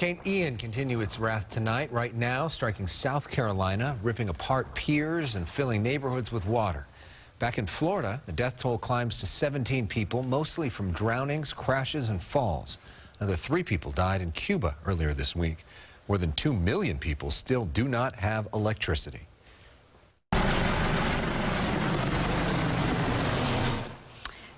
Hurricane Ian continues its wrath tonight, right now striking South Carolina, ripping apart piers and filling neighborhoods with water. Back in Florida, the death toll climbs to 17 people, mostly from drownings, crashes, and falls. Another 3 people died in Cuba earlier this week. More than 2 million people still do not have electricity.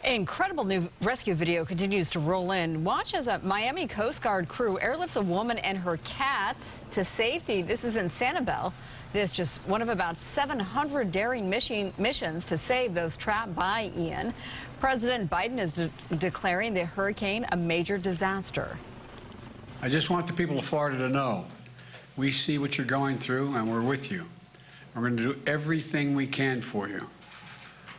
Incredible new rescue video continues to roll in. Watch as a Miami Coast Guard crew airlifts a woman and her cats to safety. This is in Sanibel. This just one of about 700 daring missions to save those trapped by Ian. President Biden is declaring the hurricane a major disaster. I just want the people of Florida to know we see what you're going through and we're with you. We're going to do everything we can for you.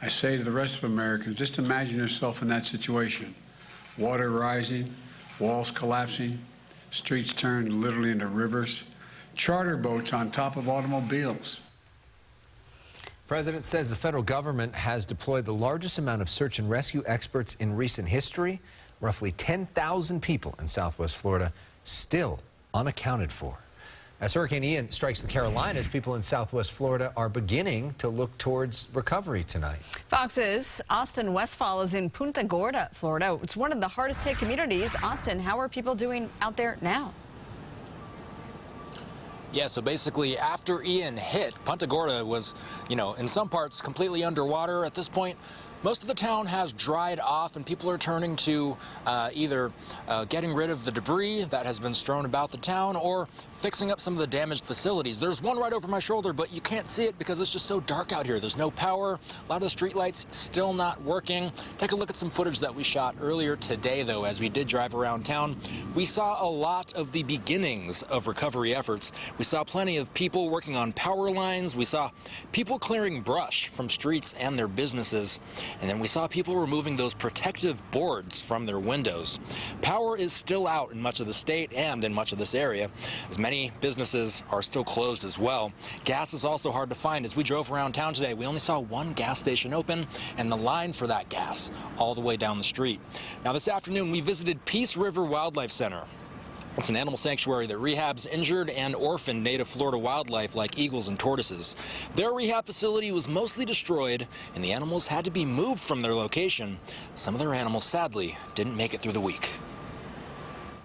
I say to the rest of Americans, just imagine yourself in that situation. Water rising, walls collapsing, streets turned literally into rivers, charter boats on top of automobiles. The president says the federal government has deployed the largest amount of search and rescue experts in recent history. Roughly 10,000 people in Southwest Florida still unaccounted for. As Hurricane Ian strikes the Carolinas, people in Southwest Florida are beginning to look towards recovery tonight. Fox's Austin Westfall is in Punta Gorda, Florida. It's one of the hardest hit communities. Austin, how are people doing out there now? Yeah, so basically after Ian hit, Punta Gorda was, in some parts completely underwater at this point. Most of the town has dried off, and people are turning to either getting rid of the debris that has been strewn about the town or fixing up some of the damaged facilities. There's one right over my shoulder, but you can't see it because it's just so dark out here. There's no power. A lot of the street lights still not working. Take a look at some footage that we shot earlier today, though, as we did drive around town. We saw a lot of the beginnings of recovery efforts. We saw plenty of people working on power lines. We saw people clearing brush from streets and their businesses. And then we saw people removing those protective boards from their windows. Power is still out in much of the state and in much of this area, as many businesses are still closed as well. Gas is also hard to find. As we drove around town today, we only saw one gas station open and the line for that gas all the way down the street. Now this afternoon, we visited Peace River Wildlife Center. It's an animal sanctuary that rehabs injured and orphaned native Florida wildlife like eagles and tortoises. Their rehab facility was mostly destroyed, and the animals had to be moved from their location. Some of their animals, sadly, didn't make it through the week.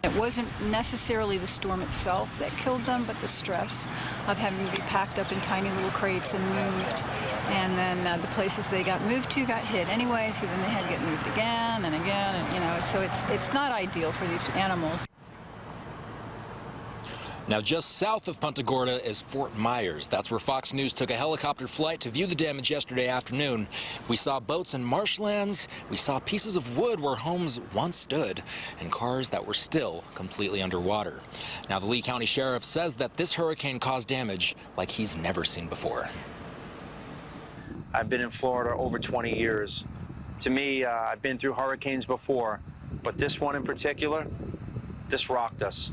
It wasn't necessarily the storm itself that killed them, but the stress of having to be packed up in tiny little crates and moved. And then the places they got moved to got hit anyway, so then they had to get moved again and again. And, so it's not ideal for these animals. Now, just south of Punta Gorda is Fort Myers. That's where Fox News took a helicopter flight to view the damage yesterday afternoon. We saw boats in marshlands. We saw pieces of wood where homes once stood and cars that were still completely underwater. Now, the Lee County Sheriff says that this hurricane caused damage like he's never seen before. I've been in Florida over 20 years. To me, I've been through hurricanes before, but this one in particular, this rocked us.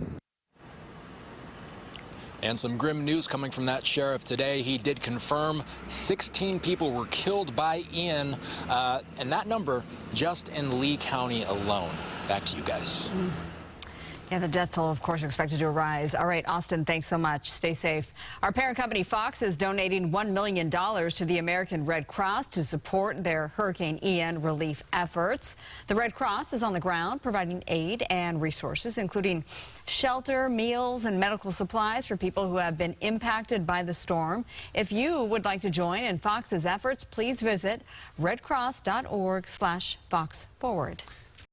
And some grim news coming from that sheriff today. He did confirm 16 people were killed by Ian, and that number just in Lee County alone. Back to you guys. Yeah, the death toll, of course, expected to rise. All right, Austin, thanks so much. Stay safe. Our parent company, Fox, is donating $1 million to the American Red Cross to support their Hurricane Ian relief efforts. The Red Cross is on the ground providing aid and resources, including shelter, meals, and medical supplies for people who have been impacted by the storm. If you would like to join in Fox's efforts, please visit redcross.org/FoxForward.